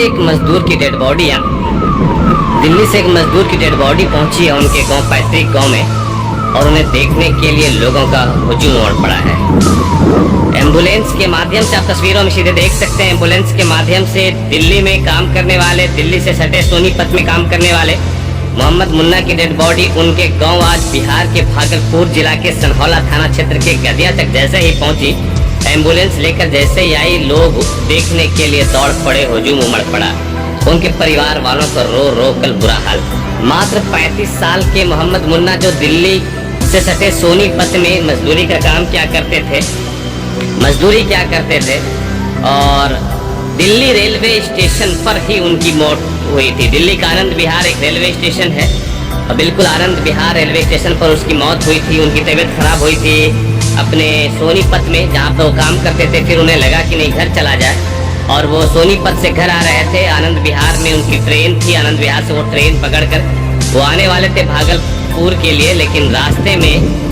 एक मजदूर की डेड बॉडी पहुंची है उनके गांव, पैतृक गांव में, और उन्हें देखने के लिए लोगों का हुजूम उमड़ पड़ा है। एम्बुलेंस के माध्यम से, आप तस्वीरों में सीधे देख सकते हैं, एम्बुलेंस के माध्यम से दिल्ली में काम करने वाले, दिल्ली से सटे सोनीपत में काम करने वाले मोहम्मद मुन्ना की डेड बॉडी उनके गांव आज बिहार के भागलपुर जिला के सनहौला थाना क्षेत्र के गदिया तक जैसे ही पहुंची, एम्बुलेंस लेकर जैसे ही आई, लोग देखने के लिए दौड़ पड़े, हुजूम उमड़ पड़ा। उनके परिवार वालों को रो रो कर बुरा हाल। मात्र 35 साल के मोहम्मद मुन्ना जो दिल्ली से सटे सोनीपत में मजदूरी का काम क्या करते थे और दिल्ली रेलवे स्टेशन पर ही उनकी मौत हुई थी। दिल्ली का आनंद विहार एक रेलवे स्टेशन है और बिल्कुल आनंद विहार रेलवे स्टेशन पर उसकी मौत हुई थी। उनकी तबीयत खराब हुई थी अपने सोनीपत में, जहाँ पर वो काम करते थे। फिर उन्हें लगा कि नहीं, घर चला जाए, और वो सोनीपत से घर आ रहे थे। आनंद विहार में उनकी ट्रेन थी, आनंद विहार से वो ट्रेन पकड़कर वो आने वाले थे भागलपुर के लिए, लेकिन रास्ते में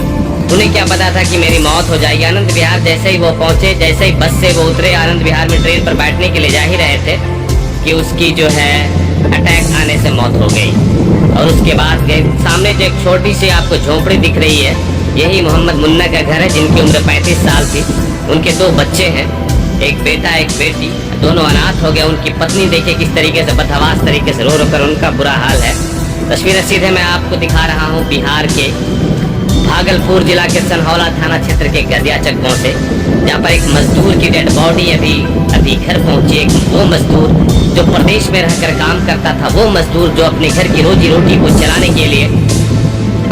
उन्हें क्या पता था कि मेरी मौत हो जाएगी। आनंद विहार जैसे ही वो पहुंचे, जैसे ही बस से वो उतरे, आनंद विहार में ट्रेन पर बैठने के लिए जा ही रहे थे कि उसकी जो है अटैक आने से मौत हो गई। और उसके बाद सामने जो एक छोटी सी आपको झोंपड़ी दिख रही है, यही मोहम्मद मुन्ना का घर है, जिनकी उम्र 35 साल थी। उनके 2 बच्चे हैं, एक बेटा एक बेटी, दोनों अनाथ हो गए। उनकी पत्नी देखिए किस तरीके से बदहवास तरीके से रो रो कर उनका बुरा हाल है। तस्वीरें सीधे मैं आपको दिखा रहा हूँ बिहार के भागलपुर जिला के सनहौला थाना क्षेत्र के गदिया चक गांव से, जहाँ पर एक मजदूर की डेड बॉडी अभी घर पहुंची। एक वो मजदूर जो प्रदेश में रहकर काम करता था, वो मजदूर जो अपने घर की रोजी रोटी को चलाने के लिए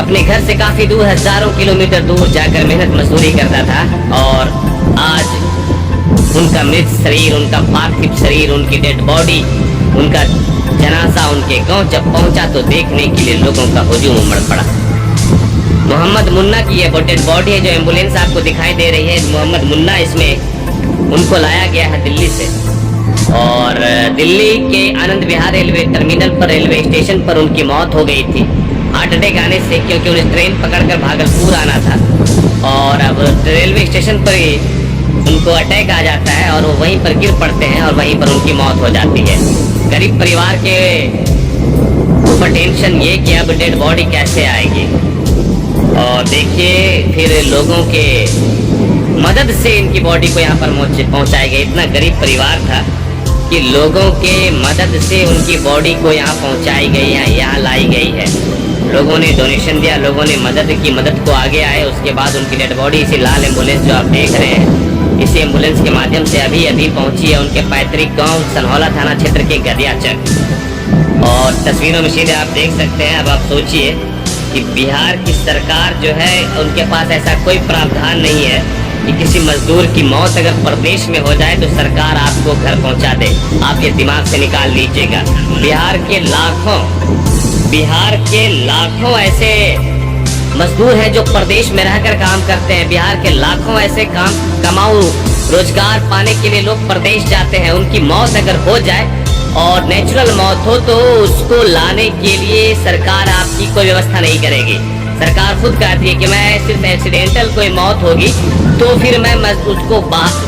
अपने घर से काफी दूर, हजारों किलोमीटर दूर जाकर मेहनत मजदूरी करता था, और आज उनका मृत शरीर, उनका पार्थिव शरीर, उनकी डेड बॉडी, उनका जनाजा उनके गांव जब पहुंचा तो देखने के लिए लोगों का हुजूम उमड़ पड़ा। मोहम्मद मुन्ना की ये डेड बॉडी है जो एम्बुलेंस आपको दिखाई दे रही है। मोहम्मद मुन्ना, इसमें उनको लाया गया है दिल्ली से, और दिल्ली के आनंद विहार रेलवे टर्मिनल पर, रेलवे स्टेशन पर उनकी मौत हो गई थी हार्ट अटैक आने से, क्योंकि उन्हें ट्रेन पकड़कर भागलपुर आना था। और अब रेलवे स्टेशन पर ही उनको अटैक आ जाता है और वो वहीं पर गिर पड़ते हैं और वहीं पर उनकी मौत हो जाती है। गरीब परिवार के ऊपर टेंशन ये कि अब डेड बॉडी कैसे आएगी, और देखिए फिर लोगों के मदद से इनकी बॉडी को यहाँ पर पहुँचाया गया। इतना गरीब परिवार था कि लोगों के मदद से उनकी बॉडी को यहाँ पहुँचाई गई है, यहाँ लाई गई है। लोगों ने डोनेशन दिया, लोगों ने मदद की, मदद को आगे आए। उसके बाद उनकी डेड बॉडी इसी लाल एम्बुलेंस जो आप देख रहे हैं, इसी एम्बुलेंस के माध्यम से अभी पहुँची है उनके पैतृक गाँव सनहौला थाना क्षेत्र के गदिया चक। और तस्वीरों में सीधे आप देख सकते हैं। अब आप सोचिए कि बिहार की सरकार जो है, उनके पास ऐसा कोई प्रावधान नहीं है कि किसी मजदूर की मौत अगर प्रदेश में हो जाए तो सरकार आपको घर पहुंचा दे। आप ये दिमाग से निकाल लीजिएगा। बिहार के लाखों ऐसे मजदूर हैं जो प्रदेश में रहकर काम करते हैं। बिहार के लाखों ऐसे कमाऊ रोजगार पाने के लिए लोग प्रदेश जाते हैं। उनकी मौत अगर हो जाए और नेचुरल मौत हो तो उसको लाने के लिए सरकार आपकी कोई व्यवस्था नहीं करेगी। सरकार खुद कहती है कि मैं सिर्फ एक्सीडेंटल कोई मौत होगी तो फिर मैं उसको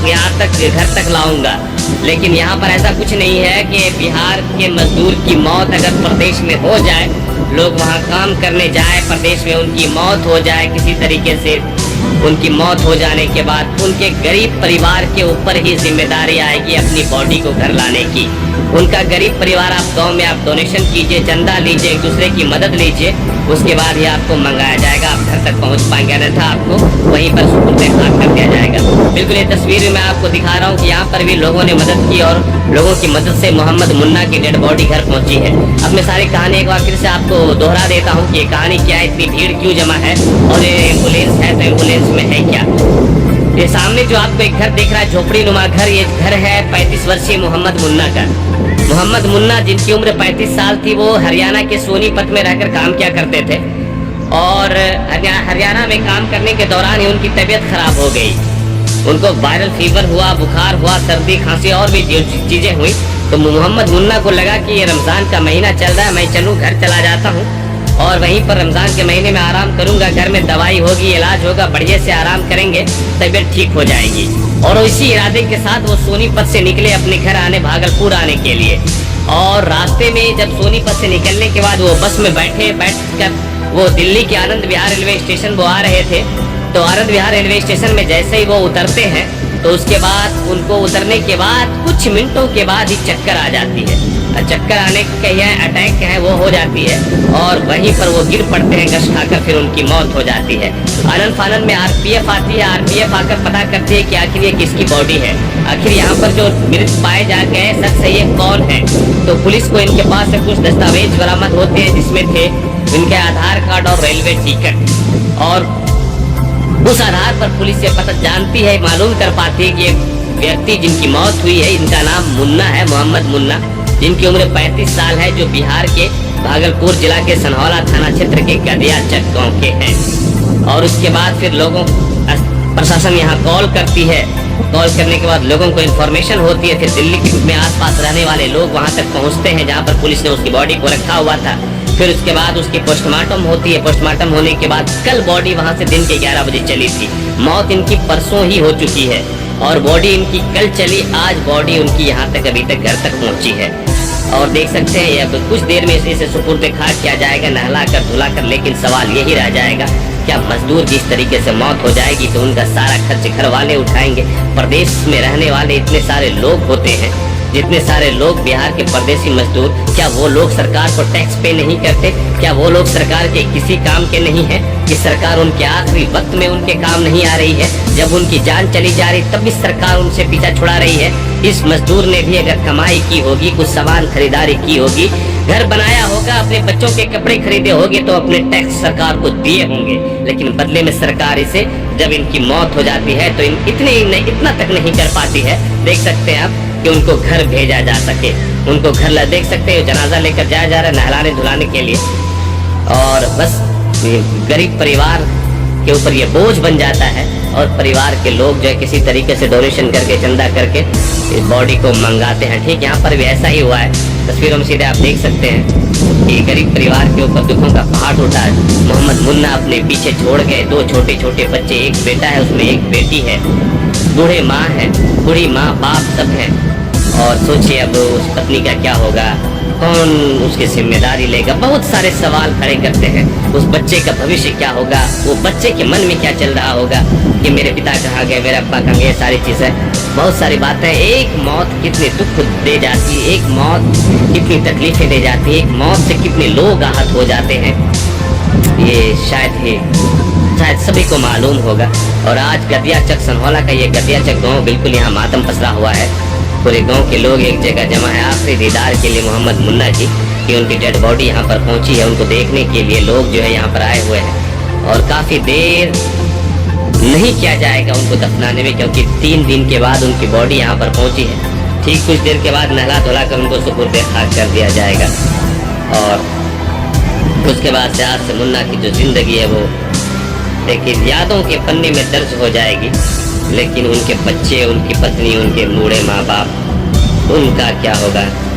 यहाँ तक, घर तक लाऊंगा। लेकिन यहाँ पर ऐसा कुछ नहीं है कि बिहार के मजदूर की मौत अगर प्रदेश में हो जाए, लोग वहाँ काम करने जाए, प्रदेश में उनकी मौत हो जाए किसी तरीके से, उनकी मौत हो जाने के बाद उनके गरीब परिवार के ऊपर ही जिम्मेदारी आएगी अपनी बॉडी को घर लाने की। उनका गरीब परिवार, आप गांव में आप डोनेशन कीजिए, चंदा लीजिए, एक दूसरे की मदद लीजिए, उसके बाद ही आपको मंगाया जाएगा, आप घर तक पहुंच पाएंगे, अन्यथा आपको वहीं पर सुकून से खाक कर दिया जाएगा। बिल्कुल ये तस्वीर में मैं आपको दिखा रहा हूँ कि यहाँ पर भी लोगों ने मदद की और लोगों की मदद से मोहम्मद मुन्ना की डेड बॉडी घर पहुंची है। अब मैं सारी कहानी एक बार फिर से आपको दोहरा देता हूँ कि ये कहानी क्या है, इतनी भीड़ क्यों जमा है, और ये एम्बुलेंस है तो एम्बुलेंस में है क्या। ये सामने जो आपको एक घर दिख रहा है, झोपड़ी नुमा घर, ये घर है 35 वर्षीय मोहम्मद मुन्ना का। मोहम्मद मुन्ना जिनकी उम्र 35 साल थी, वो हरियाणा के सोनीपत में रहकर काम किया करते थे, और हरियाणा में काम करने के दौरान ही उनकी तबीयत खराब हो गई। उनको वायरल फीवर हुआ, बुखार हुआ, सर्दी खांसी और भी चीजें हुई। तो मोहम्मद मुन्ना को लगा कि ये रमजान का महीना चल रहा है, मैं चलूँ घर चला जाता हूँ और वहीं पर रमजान के महीने में आराम करूंगा, घर में दवाई होगी, इलाज होगा, बढ़िया से आराम करेंगे, तबीयत ठीक हो जाएगी। और इसी इरादे के साथ वो सोनीपत से निकले अपने घर आने, भागलपुर आने के लिए। और रास्ते में जब सोनीपत से निकलने के बाद वो बस में बैठकर वो दिल्ली के आनंद विहार रेलवे स्टेशन वो आ रहे थे। तो आनंद विहार रेलवे स्टेशन में जैसे ही वो उतरते हैं तो उसके बाद उनको उतरने के बाद कुछ मिनटों के बाद ही चक्कर आ जाती है। चक्कर आने का यह अटैक है वो हो जाती है और वहीं पर वो गिर पड़ते हैं घस खाकर, फिर उनकी मौत हो जाती है। आनंद फानंद में आरपीएफ आती है। आरपीएफ आकर पता करती है कि आखिर ये किसकी बॉडी है, आखिर यहाँ पर जो मृत पाए जा गए शख्स है ये कौन है। तो पुलिस को इनके पास से कुछ दस्तावेज बरामद होते हैं जिसमें थे इनके आधार कार्ड और रेलवे टिकट, और उस आधार पर पुलिस ये पता जानती है, मालूम कर पाती है कि व्यक्ति जिनकी मौत हुई है इनका नाम मुन्ना है, मोहम्मद मुन्ना, जिनकी उम्र 35 साल है, जो बिहार के भागलपुर जिला के सनहौला थाना क्षेत्र के गदियाचक गांव के हैं। और उसके बाद फिर लोगों प्रशासन यहाँ कॉल करती है। कॉल करने के बाद लोगों को इन्फॉर्मेशन होती है। फिर दिल्ली में आसपास रहने वाले लोग वहाँ तक पहुँचते हैं जहाँ पर पुलिस ने उसकी बॉडी को रखा हुआ था। फिर उसके बाद उसकी पोस्टमार्टम होती है। पोस्टमार्टम होने के बाद कल बॉडी वहाँ से दिन के 11 बजे चली थी। मौत इनकी परसों ही हो चुकी है और बॉडी इनकी कल चली, आज बॉडी उनकी यहाँ तक अभी तक घर तक पहुँची है। और देख सकते हैं अब कुछ देर में इसे सुपुर्द खाक किया जाएगा, नहला कर धुला कर। लेकिन सवाल यही रह जाएगा, क्या मजदूर जिस तरीके से मौत हो जाएगी तो उनका सारा खर्च घर वाले उठाएंगे? प्रदेश में रहने वाले इतने सारे लोग होते हैं, जितने सारे लोग बिहार के परदेसी मजदूर, क्या वो लोग सरकार को टैक्स पे नहीं करते? क्या वो लोग सरकार के किसी काम के नहीं है कि सरकार उनके आखिरी वक्त में उनके काम नहीं आ रही है? जब उनकी जान चली जा रही तब भी सरकार उनसे पीछा छुड़ा रही है। इस मजदूर ने भी अगर कमाई की होगी, कुछ सामान खरीदारी की होगी, घर बनाया होगा, अपने बच्चों के कपड़े खरीदे होंगे तो अपने टैक्स सरकार को दिए होंगे। लेकिन बदले में सरकार इसे जब इनकी मौत हो जाती है तो इतना तक नहीं कर पाती है। देख सकते हैं आप कि उनको घर भेजा जा सके, उनको घर देख सकते हैं जनाजा लेकर जाया जा रहा है नहलाने धुलाने के लिए। और बस गरीब परिवार के ऊपर ये बोझ बन जाता है और परिवार के लोग जो है किसी तरीके से डोनेशन करके, चंदा करके इस बॉडी को मंगाते हैं। ठीक यहाँ पर भी ऐसा ही हुआ है। तस्वीरों में सीधे आप देख सकते हैं कि गरीब परिवार के ऊपर दुखों का पहाड़ उठा है। मोहम्मद मुन्ना अपने पीछे छोड़ गए 2 छोटे छोटे बच्चे, एक बेटा है उसमें एक बेटी है, बूढ़े माँ है, बूढ़ी माँ बाप सब हैं। और सोचिए अब उस पत्नी का क्या होगा, कौन उसकी जिम्मेदारी लेगा? बहुत सारे सवाल खड़े करते हैं। उस बच्चे का भविष्य क्या होगा? वो बच्चे के मन में क्या चल रहा होगा कि मेरे पिता कहाँ गए, मेरे अब्बा कहाँ गए? सारी चीज़ें, बहुत सारी बातें। एक मौत कितने दुख दे जाती है, एक मौत कितनी तकलीफें दे जाती है, एक मौत से कितने लोग आहत हो जाते हैं, ये शायद सभी को मालूम होगा। और आज गदियाचक सनहौला का ये गदियाचक गाँव बिल्कुल यहाँ मातम पसरा हुआ है। पूरे गांव के लोग एक जगह जमा है आखिरी दीदार के लिए मोहम्मद मुन्ना की, कि उनकी डेड बॉडी यहाँ पर पहुँची है। उनको देखने के लिए लोग जो है यहाँ पर आए हुए हैं और काफ़ी देर नहीं किया जाएगा उनको दफनाने में, क्योंकि 3 दिन के बाद उनकी बॉडी यहाँ पर पहुँची है। ठीक कुछ देर के बाद नहला धुला कर उनको सुपुर्द खाक कर दिया जाएगा और उसके बाद से आज से मुन्ना की जो जिंदगी है वो देखिए यादों के पन्ने में दर्ज हो जाएगी। लेकिन उनके बच्चे, उनकी पत्नी, उनके बूढ़े माँ बाप, उनका क्या होगा?